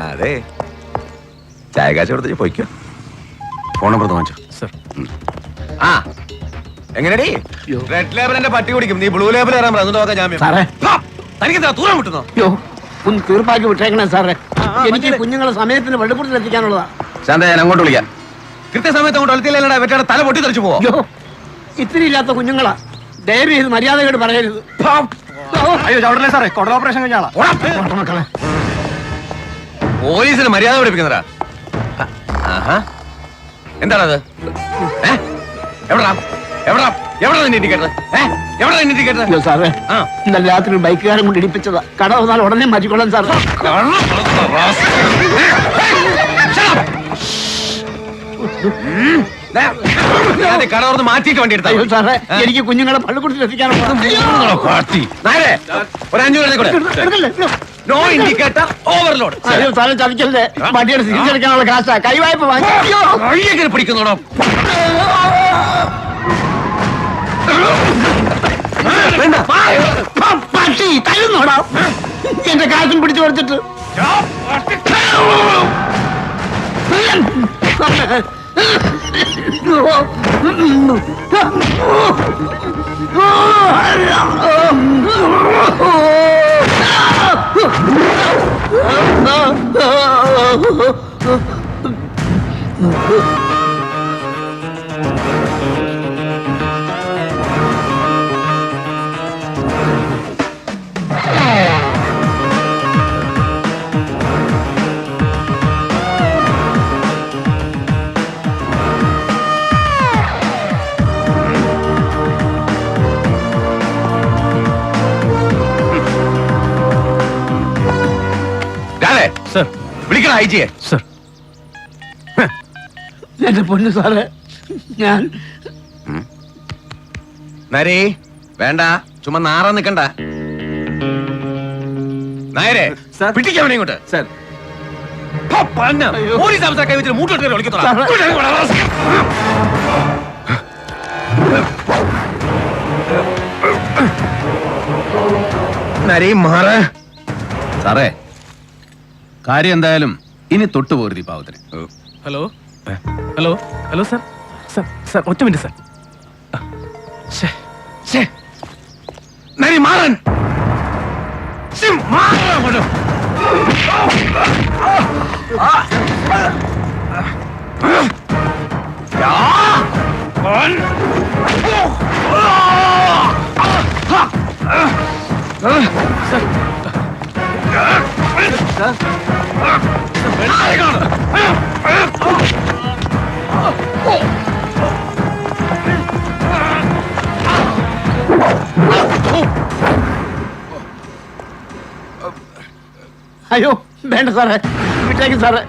അതെ ചായ കാശ് കൊടുത്ത് പോയിക്കോ. ഫോൺ നമ്പർ വാങ്ങിച്ചോ. ആ എങ്ങനെയാടി റെഡ് ലേബലിന്റെ പട്ടി കുടിക്കും, നീ ബ്ലൂ ലേബിൾ കയറാൻ പറഞ്ഞിട്ട് ജാമ്യം. തനിക്കെന്താ ദൂരം കിട്ടുന്നോ? ഒന്ന് തീർപ്പാക്കി വിട്ടേക്കണേ സാറേ, എനിക്ക് കുഞ്ഞുങ്ങളെ സമയത്തിന് വെള്ളപ്പുറത്തിൽ എത്തിക്കാനുള്ളതാ. ശാന്ത, ഞാൻ അങ്ങോട്ട് വിളിക്കാം. കൃത്യസമയത്ത് അങ്ങോട്ട് വളർത്തിയില്ലടാ, വെറ്റാടെ തല പൊട്ടി തെറിച്ചു പോവോ? ഇത്തിരി ഇല്ലാത്ത കുഞ്ഞുങ്ങളാ, ദയവ് ചെയ്ത് മര്യാദയോട് പറയരുത്. അയ്യോ ചവിടല്ലേ സാറേ, കൊടൽ ഓപ്പറേഷൻ കഴിഞ്ഞാളാ. മക്കളെ പോലീസിന് മര്യാദ പഠിപ്പിക്കുന്നതാ. എന്താണത്? എവിടാ എവിടാ എവിടെ നിന്നെ ഇടിക്കേണ്ടത്? എവിടെ നിന്നെ ഇടിക്കേണ്ടത്? സാറേ, ഇന്നലെ രാത്രി ബൈക്കുകാരൻ കൊണ്ട് ഇടിപ്പിച്ചതാ. കട വന്നാൽ ഉടനെ മാറ്റിക്കൊള്ളാൻ സാറേ. കടവർന്ന് മാറ്റിയിട്ട് വണ്ടി എടുത്താ സാറേ, എനിക്ക് കുഞ്ഞുങ്ങളെ പള്ളിക്കൂടത്തിൽ എത്തിക്കാനുള്ള ഒരു 5 കൂടെ. No indicator overload. അയ്യോ സാറേ, ചതിക്കല്ലേ. വണ്ടിയുടെ തിരിച്ചെടുക്കാനുള്ള കാശാ, കൈവായ്പ വാങ്ങി പിടിക്കുന്നോടോ. പട്ടി തരുന്നോടാ, എന്റെ കാശും പിടിച്ചു കൊടുത്തിട്ട്. വിളിക്കണം ഐജിയെ. എന്റെ പൊന്നു സാറേ, ഞാൻ നരേ വേണ്ട, ചുമ്മാ നാറാൻ നിക്കണ്ട. നായരെ പിടിക്കാൻ ഇങ്ങോട്ട്. പോലീസ് അവസ്ഥ കൈവച്ചിട്ട് മൂട്ടോട്ട് വിളിക്കത്തോളാം. നരേ മാറ. സാറേ, കാര്യം എന്തായാലും ഇനി തൊട്ടു പോരുത് ഈ പാവത്തിന്. Hello hello hello sir sir sir, ഒറ്റ മിനിറ്റ് സാർ. നരി മാറൻ. അയ്യോ വേണ്ട സാറേ, വിട്ടേക്ക് സാറേ.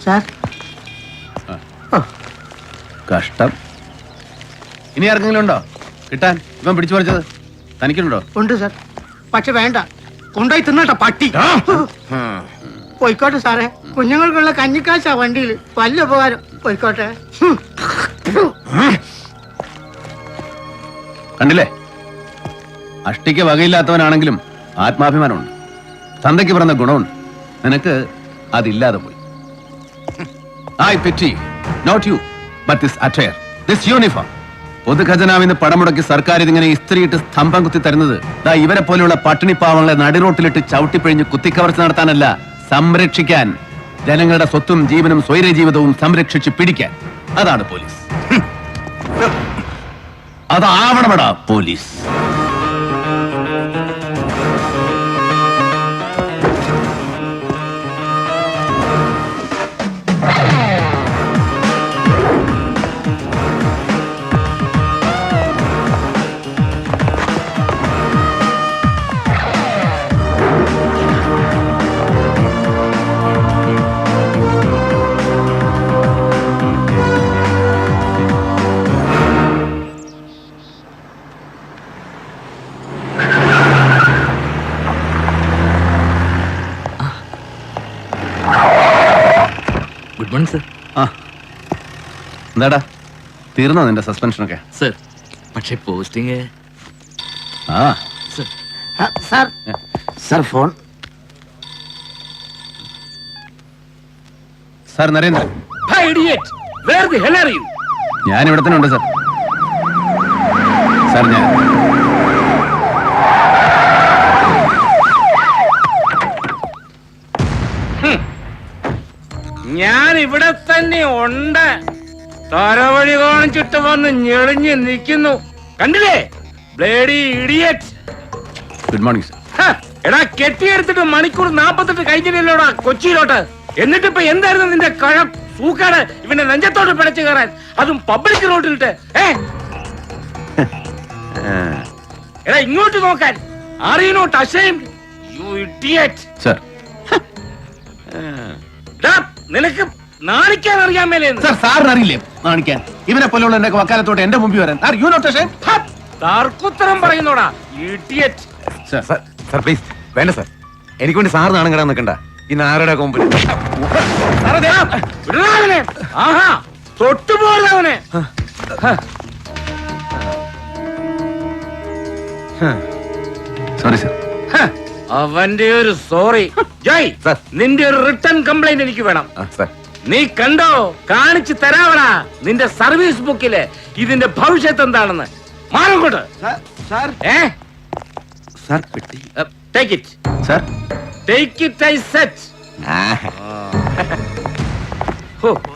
സാർ, കഷ്ടം. ഇനി ആർക്കെങ്കിലും ഉണ്ടോ കിട്ടാൻ? ഇവൻ പിടിച്ചു പറിച്ചത് തനിക്കുണ്ടോ? ഉണ്ട് സാർ, പക്ഷെ വേണ്ട, കൊണ്ടുപോയി തിന്നട്ട പട്ടി. പോയിക്കോട്ടെ സാറേ, കുഞ്ഞുങ്ങൾക്കുള്ള കഞ്ഞിക്കാശാ വണ്ടിയിൽ. വല്ല ഉപകാരം. പോയിക്കോട്ടെ. കണ്ടില്ലേ, അഷ്ടിക്ക് വകയില്ലാത്തവനാണെങ്കിലും ആത്മാഭിമാനമുണ്ട്. തന്തയ്ക്ക് പറഞ്ഞ ഗുണമുണ്ട്. നിനക്ക് അതില്ലാതെ പോയി. I pity not you but this attire, this uniform. പൊതുഖജനാവിന്ന് പണം മുടക്കി സർക്കാർ ഇതിങ്ങനെ ഇസ്ത്രീയിട്ട് സ്തംഭം കുത്തി തരുന്നത് ദാ ഇവരെ പോലെയുള്ള പട്ടിണിപ്പാവങ്ങളെ നടിറോട്ടിലിട്ട് ചവിട്ടിപ്പിഴിഞ്ഞ് കുത്തിക്കവർച്ച നടത്താനല്ല, സംരക്ഷിക്കാൻ. ജനങ്ങളുടെ സ്വത്തും ജീവനും സ്വൈര ജീവിതവും സംരക്ഷിച്ച് പിടിക്കാൻ. അതാണ് പോലീസ്. അതാവണമെടാ പോലീസ്. Good morning sir. ആ എന്താടാ തീർന്നോ നിന്റെ സസ്പെൻഷനൊക്കെ? സർ പക്ഷേ പോസ്റ്റിംഗ്. ആ sir sir sir phone. Sir Narendran, Where the hell are you? ഞാൻ ഇവിടെ തന്നെ ഉണ്ട് സാർ. സാർ ഞാൻ ഇവിടെ തന്നെ ഉണ്ട്. തരവഴി കാണിച്ചിട്ട് വന്ന് ഞെളിഞ്ഞ് നിൽക്കുന്നു. കണ്ടില്ലേ bloody idiot. Good morning sir. എടാ കെട്ടിയെടുത്തിട്ട് മണിക്കൂർ 48 കഴിഞ്ഞില്ലല്ലോടാ കൊച്ചിയിലോട്ട്. എന്നിട്ടിപ്പോ എന്തായിരുന്നു നിന്റെ കഴം സൂക്കാട് ഇവന്റെ നെഞ്ചത്തോട്ട് പിടച്ചു കയറാൻ, അതും പബ്ലിക് റോഡിലിട്ട്. എടാ ഇങ്ങോട്ട് നോക്കാൻ. Are you not ashamed you idiot? Sir നിനക്ക് നാണിക്കാൻ അറിയാൻ മേലെന്ന്. സാർ സാറിന് അറിയില്ലേ കാണിക്കാൻ? ഇവനെ പോലെയുള്ള എന്റെ വക്കാലത്തോട്ട് എന്റെ മുമ്പിൽ വരാൻ ആർ യു നോട്ട് അഷെയിംഡ്? തർക്കുത്തരം പറയുന്നോടാ ഇഡിയറ്റ്. സാർ സാർ പ്ലീസ് വേണ്ട സാർ, എനിക്ക് വേണ്ടി സാർ നാണം കിടാൻ നിൽക്കണ്ട. ഇന്ന് ആരുടെ കൊമ്പിൽ ആഹാ തൊട്ടുപോകുന്നവനെ. Sorry sir. അവന്റെ ഒരു സോറി. ജയ് സർ. നിന്റെ ഒരു റിട്ടേൺ കംപ്ലൈന്റ് എനിക്ക് വേണം. സാർ നീ കണ്ടോ? കാണിച്ചു തരാവടാ നിന്റെ സർവീസ് ബുക്കില് ഇതിന്റെ ഭവിഷ്യത്ത് എന്താണെന്ന്. മാറങ്ങോട്ട്. സാർ പെട്ടി. Take it. Sir take it I set.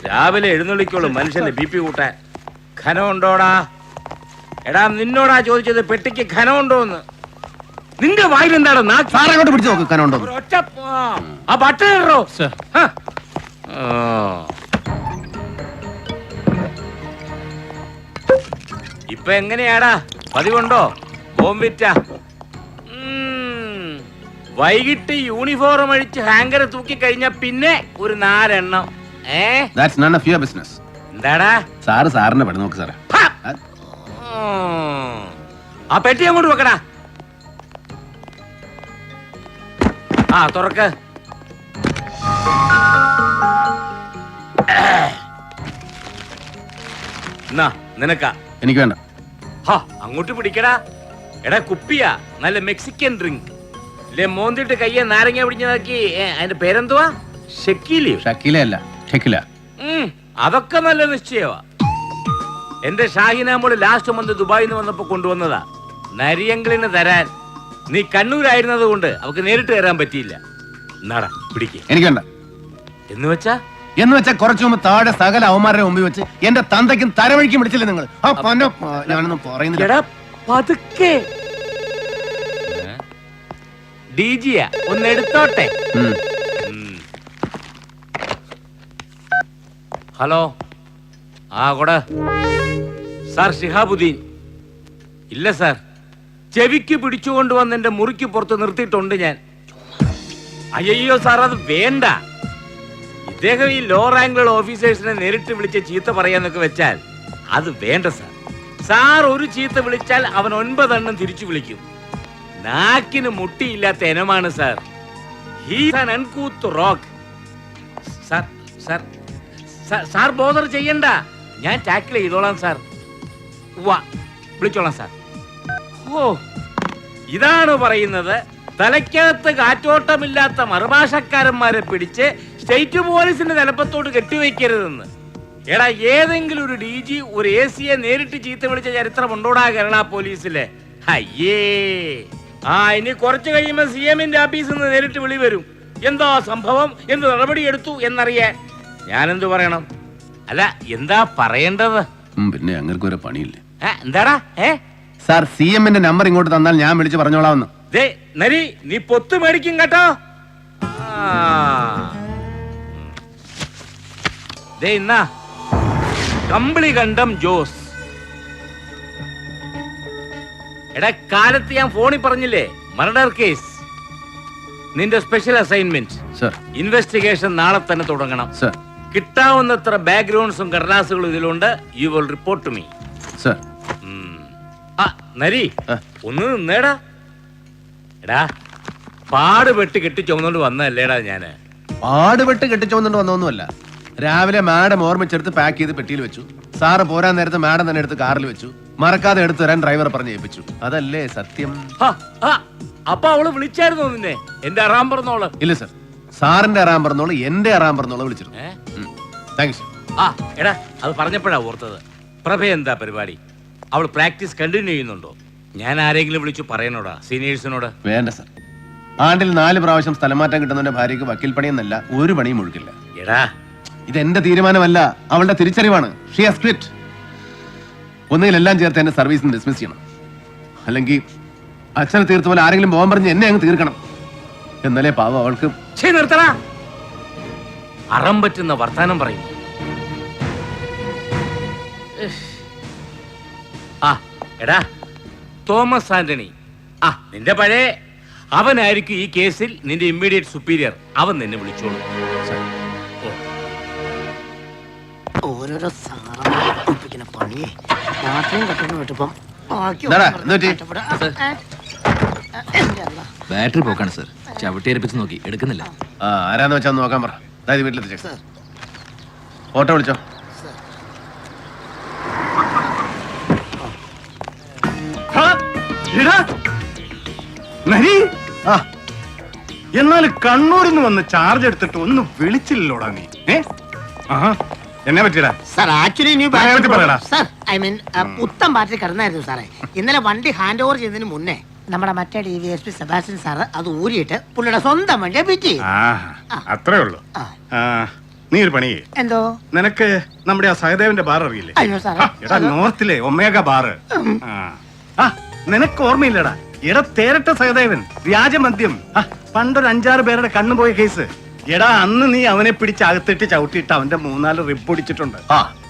രാവിലെ എഴുന്നള്ളിക്കോളൂ മനുഷ്യന്റെ ബി പി കൂട്ടാൻ. ഖനമുണ്ടോടാ? എടാ നിന്നോടാ ചോദിച്ചത് പെട്ടിക്ക് ഖനമുണ്ടോന്ന്. നിന്റെ വായിൽ എന്താണ്? സാർ അങ്ങോട്ട് പിടിച്ചു നോക്ക് കനുണ്ടോ? ഒറ്റ ആ ബട്ടൺ ഇടറോ. സർ ഇപ്പൊ എങ്ങനെയാടാ? പതിവുണ്ടോ? ബോംബിറ്റ വൈകിട്ട് യൂണിഫോം അഴിച്ച് ഹാങ്കർ തൂക്കി കഴിഞ്ഞ പിന്നെ ഒരു 4 എണ്ണം. That's none of your business. എന്താടാ? സാറ് സാറിന്റെ പണി നോക്ക് സാറേ. ആ പെട്ടി അങ്ങോട്ട് വെക്കടാ. ആ തുറക്ക്. നിനക്കാ? എനിക്ക് വേണ്ട. അങ്ങോട്ട് പിടിക്കടാ. എടാ കുപ്പിയാ, നല്ല മെക്സിക്കൻ ഡ്രിങ്ക്. മോന്തിട്ട് കയ്യെ നാരങ്ങ പിടിഞ്ഞതാക്കി. അതിന്റെ പേരെന്തുവാ? ഷക്കീലിയോ? ഷക്കീല അല്ല ഷക്കില. അതൊക്കെ നല്ല നിശ്ചയമാ. എന്റെ ഷാഹിനാമോള് ലാസ്റ്റ് മന്ത് ദുബായിൽ നിന്ന് വന്നപ്പോ കൊണ്ടുവന്നതാ. നരിയങ്കളിന് തരാൻ. നീ കണ്ണൂരായിരുന്നത് കൊണ്ട് അവക്ക് നേരിട്ട് തരാൻ പറ്റിയില്ല. എന്നാടാ പിടിക്ക്. എനിക്ക് വേണ്ട. എന്ന് വെച്ചാ കുറച്ചു മുമ്പ് താഴെ സകല അവന്മാരുടെ മുമ്പിൽ വെച്ച് എന്റെ തന്തയ്ക്കും തരവഴിക്കും പിടിച്ചില്ലേ നിങ്ങൾ? ഞാനൊന്നും പറയുന്നില്ല. പതുക്കെ ഡിജിയാ ഒന്ന് എടുത്തോട്ടെ. ഹലോ. ആ കൂടെ സാർ ഷിഹാബുദ്ദീൻ. ഇല്ല സാർ, ചെവിക്ക് പിടിച്ചുകൊണ്ടുവന്ന് എന്റെ മുറിക്ക് പുറത്ത് നിർത്തിയിട്ടുണ്ട് ഞാൻ. അയ്യോ സാർ അത് വേണ്ട. ഇദ്ദേഹം ഈ ലോ റാങ്കുള്ള ഓഫീസേഴ്സിനെ നേരിട്ട് വിളിച്ച് ചീത്ത പറയാന്നൊക്കെ വെച്ചാൽ അത് വേണ്ട സാർ. സാർ ഒരു ചീത്ത വിളിച്ചാൽ അവൻ 9 എണ്ണം തിരിച്ചു വിളിക്കും. നാക്കിന് മുട്ടിയില്ലാത്ത ഇനമാണ് sir. He's an അൺകൂത്ത് rock. Sir sir sir bother ചെയ്യണ്ട, ഞാൻ ടാക്കിൾ ചെയ്തോളാം സാർ. വിളിച്ചോളാം സാർ. ഓ ഇതാണ് പറയുന്നത് തലയ്ക്കകത്ത് കാറ്റോട്ടമില്ലാത്ത മറുഭാഷക്കാരന്മാരെ പിടിച്ച് സ്റ്റേറ്റ് പോലീസിന്റെ തലപ്പത്തോട്ട് കെട്ടിവെക്കരുതെന്ന്. എടാ ഏതെങ്കിലും ഒരു DG ഒരു AC നേരിട്ട് ചീത്ത വിളിച്ച ചരിത്രം ഉണ്ടോടാ കേരള പോലീസിലെ? അയ്യേ. ഇനി കുറച്ച് കഴിയുമ്പോ CM-ന്റെ ഓഫീസിൽ നിന്ന് നേരിട്ട് വിളി വരും. എന്താ സംഭവം, എന്ത് നടപടി എടുത്തു എന്നറിയാൻ. ഞാനെന്തു പറയണം? അല്ല എന്താ പറയേണ്ടത്? പിന്നെ അങ്ങനെ ഒരു പണിയില്ലേ? എന്താടാ? സാർ CM-ന്റെ നമ്പർ ഇങ്ങോട്ട് തന്നാൽ ഞാൻ വിളിച്ച് പറഞ്ഞോളാമെന്ന്. നരി നീ പൊത്ത് മേടിക്കും കേട്ടോ. ഇന്നാ കമ്പിളി കണ്ടം ജോസ്. എടാ കാലത്ത് ഞാൻ ഫോണിൽ പറഞ്ഞില്ലേ മർഡർ കേസ്. നിന്റെ സ്പെഷ്യൽ അസൈൻമെന്റ് സർ. ഇൻവെസ്റ്റിഗേഷൻ നാളെ തന്നെ തുടങ്ങണം സർ. കിട്ടാവുന്നത്ര ബാക്ക്ഗ്രൗണ്ട്സും കടലാസുകളും ഇതിലുണ്ട്. You will report to me sir. നരി ഒന്ന് നിന്നേടാ. എടാ പാടുപെട്ട് കെട്ടി ചുമന്നോണ്ട് വന്നല്ലേടാ ഞാന്. പാടുപെട്ട് കെട്ടിച്ചോന്നുകൊണ്ട് വന്നൊന്നുമല്ല. രാവിലെ മാഡം ഓർമ്മിച്ചെടുത്ത് പാക്ക് ചെയ്ത് പെട്ടിയിൽ വെച്ചു. സാറ് പോരാൻ നേരത്ത് മാഡം തന്നെ എടുത്ത് കാറിൽ വെച്ചു. മറക്കാതെ എടുത്തു തരാൻ ഡ്രൈവറെ പറഞ്ഞ് ഏൽപ്പിച്ചു. അതല്ലേ സത്യം? അപ്പൊ അവള് വിളിച്ചായിരുന്നോ നിന്നെ? എന്റെ അറാം പറഞ്ഞോള്? ഇല്ല സർ, സാറിന്റെ അറാൻ പറഞ്ഞോളൂ, എന്റെ അറാൻ പറഞ്ഞോളൂ വിളിച്ചിരുന്നു. Thank you sir. എടാ, അത് പറഞ്ഞപ്പോഴാ ഓർത്തത്. പ്രഭ എന്താ പരിപാടി? അവൾ പ്രാക്ടീസ് കണ്ടിന്യൂ ചെയ്യുന്നുണ്ടോ? ഞാൻ ആരെങ്കിലും വിളിച്ചു പറയണോടാ സീനിയേഴ്സിനോട്? വേണ്ട സർ, ആണ്ടിൽ 4 പ്രാവശ്യം സ്ഥലം മാറ്റം കിട്ടുന്നവന്റെ ഭാര്യയ്ക്ക് വക്കീൽ പണിയെന്നല്ല ഒരു പണിയും ഒഴുക്കില്ല. എടാ, ഇതെന്റെ തീരുമാനമല്ല, അവളുടെ തിരിച്ചറിവാണ്. She has quit. ഒന്നുകിൽ എല്ലാം ചേർത്ത് എന്നെ സർവീസിന് ഡിസ്മിസ് ചെയ്യണം, അല്ലെങ്കിൽ അച്ഛനെ തീർത്ത പോലെ ആരെങ്കിലും പോകാൻ പറഞ്ഞ് എന്നെ അങ്ങ് തീർക്കണം. എന്നാലേ പാവം അവൾക്ക്. നിർത്തടാ, അറം പറ്റുന്ന വർത്താനം പറയും. എടാ, തോമസ് ആന്റണി, നിന്റെ പഴയ അവനായിരിക്കും ഈ കേസിൽ നിന്റെ ഇമ്മീഡിയറ്റ് സുപ്പീരിയർ. അവൻ നിന്നെ വിളിച്ചോളൂ. ഓരോരോ സാധനം പണിയേ രാത്രിയും കെട്ടണം വിട്ടപ്പം ബാറ്ററി പോക്കാണ് സർ. ചവിട്ടിയേൽപ്പിച്ച് നോക്കി, എടുക്കുന്നില്ല. ആരാന്ന് വെച്ചാൽ നോക്കാൻ പറ. അതായത് വീട്ടിലെത്തിച്ചേ. ഓട്ടോ വിളിച്ചോ. എന്നാൽ കണ്ണൂരിൽ നിന്ന് വന്ന് ചാർജ് എടുത്തിട്ട് ഒന്ന് വിളിച്ചില്ലല്ലോടാ നീ. എന്നെ പറ്റിയടാ സാർ. ആക്ച്വലി പറയടാ. സാർ, ഐ മീൻ പുത്തൻ ബാറ്ററി കിടന്നായിരുന്നു സാറേ. ഇന്നലെ വണ്ടി ഹാൻഡ് ഓവർ ചെയ്തതിന് മുന്നേ നമ്മുടെ മറ്റേ DVSP സെബാസ്റ്റ്യൻ സാറ് അത് ഊരിയിട്ട് പുള്ളിയുടെ സ്വന്തം വണ്ടിയെ പിറ്റി. അത്രേ ഉള്ളൂ. നീ ഒരു പണി. എന്തോ? നിനക്ക് നമ്മുടെ ആ സഹദേവന്റെ ബാർ അറിയില്ലേ? അയ്യോ സാറേ, എടാ നോർത്തിലെ ഒമേഗ ബാർ. നിനക്ക് ഓർമ്മയില്ലടാ? എടാ തേരട്ട സഹദേവൻ, വ്യാജമദ്യം. പണ്ടൊരു 5-6 പേരുടെ കണ്ണുപോയ കേസ്. എടാ അന്ന് നീ അവനെ പിടിച്ച് അകത്തിട്ട് ചവിട്ടിയിട്ട് അവന്റെ 3-4 റിപ്പ് ഒടിച്ചിട്ടുണ്ട്.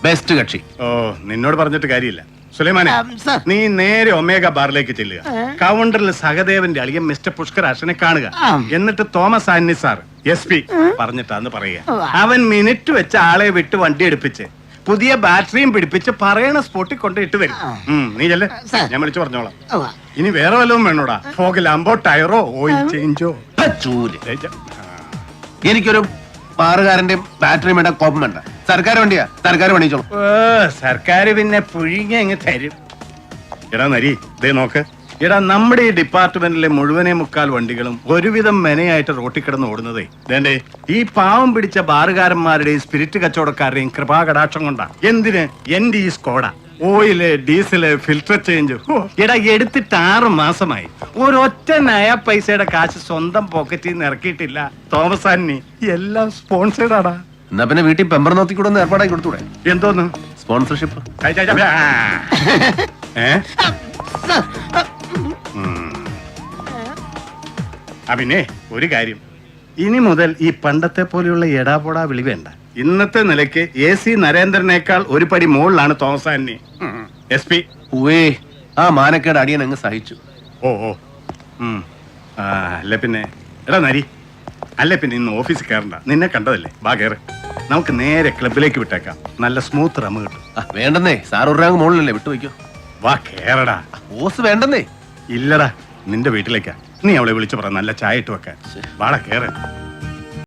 ബെസ്റ്റ് കക്ഷി. ഓ, നിന്നോട് പറഞ്ഞിട്ട് കാര്യമില്ല. സുലൈമാനെ, സർ. നീ നേരെ ഒമേഗ ബാറിലേക്ക് ചെല്ലുക. കൗണ്ടറിൽ സഹദേവന്റെ അളിയൻ മിസ്റ്റർ പുഷ്കരാശനെ കാണുക. എന്നിട്ട് തോമസ് ആന്റണി സാർ SP പറഞ്ഞിട്ടാന്ന് പറയുക. അവൻ മിനിറ്റ് വെച്ച് ആളെ വിട്ട് വണ്ടി എടുപ്പിച്ച് പുതിയ ബാറ്ററിയും പിടിപ്പിച്ച് പറയണ സ്പോട്ടിൽ കൊണ്ട് ഇട്ട് വരും. നീ ചെല്ലേ, ഞാൻ വിളിച്ചു പറഞ്ഞോളാം. ഇനി വേറെ വല്ലതും വേണോടാ? ഫോഗ് ലാമ്പോ, ടയറോ, ഓയിൽ ചേഞ്ചോ? എനിക്കൊരു ബാറുകാരന്റെ ബാറ്ററിയും വേണ്ട, കോപ്പം വേണ്ട. സർക്കാർ വണ്ടിയാ, സർക്കാർ പണിച്ചോളൂ. സർക്കാർ പിന്നെ പുഴിങ്ങ അങ്ങ് തരും. എടാ നരി, ഇതേ നോക്ക്. എടാ നമ്മുടെ ഈ ഡിപ്പാർട്ട്മെന്റിലെ മുഴുവനെ 3/4 വണ്ടികളും ഒരുവിധം മെനയായിട്ട് റോട്ടിൽ കിടന്ന് ഓടുന്നതേ വേണ്ടേ ഈ പാവം പിടിച്ച ബാറുകാരന്മാരുടെയും സ്പിരിറ്റ് കച്ചവടക്കാരുടെയും കൃപാകടാക്ഷം കൊണ്ടാ. എന്തിന്? എന്റെ ഈ Skoda oil, diesel, filter change. എടാ എടുത്തിട്ട് 6 മാസമായി. ഒരൊറ്റ നയ പൈസയുടെ കാശ് സ്വന്തം പോക്കറ്റിൽ നിന്ന് ഇറക്കിയിട്ടില്ല തോമസ് ആന്റണി. എല്ലാം സ്പോൺസേഡ് ആടാ. എന്നാ പിന്നെ വീട്ടിൽ പെമ്പർ നോത്തിക്കൂടെ ഒന്ന് ഏർപ്പാടാക്കി കൊടുത്തൂടെ? എന്തോന്ന് സ്പോൺസർഷിപ്പ്? പിന്നെ ഒരു കാര്യം, ഇനി മുതൽ ഈ പണ്ടത്തെ പോലെയുള്ള എടാപോടാ വിളി വേണ്ട. ഇന്നത്തെ നിലയ്ക്ക് AC നരേന്ദ്രനേക്കാൾ ഒരു പടി മുകളിലാണ് തോമസ് ആന്റണി. SP. ആ മാനക്കേട് അടിയൻ അങ്ങ് സഹിച്ചു. അല്ല പിന്നെ എടാ നരി, അല്ല പിന്നെ ഇന്ന് ഓഫീസിൽ കയറണ്ട. നിന്നെ കണ്ടതല്ലേ, ബാ കയറ്. നമുക്ക് നേരെ ക്ലബിലേക്ക് വിട്ടേക്കാം. നല്ല സ്മൂത്ത് റമ്മ് കിട്ടും. വേണ്ടെന്നേ, സാർ ഒരു റാങ്ക് മുകളിലല്ലേ, വിട്ടുവയ്ക്കോ. വാ കേറടാ. ഓസ് വേണ്ടെന്നേ. ഇല്ലടാ, നിന്റെ വീട്ടിലേക്കാ. നീ അവളെ വിളിച്ചു പറ നല്ല ചായ ഇട്ട് വെക്കാൻ. വാടാ കേറ്.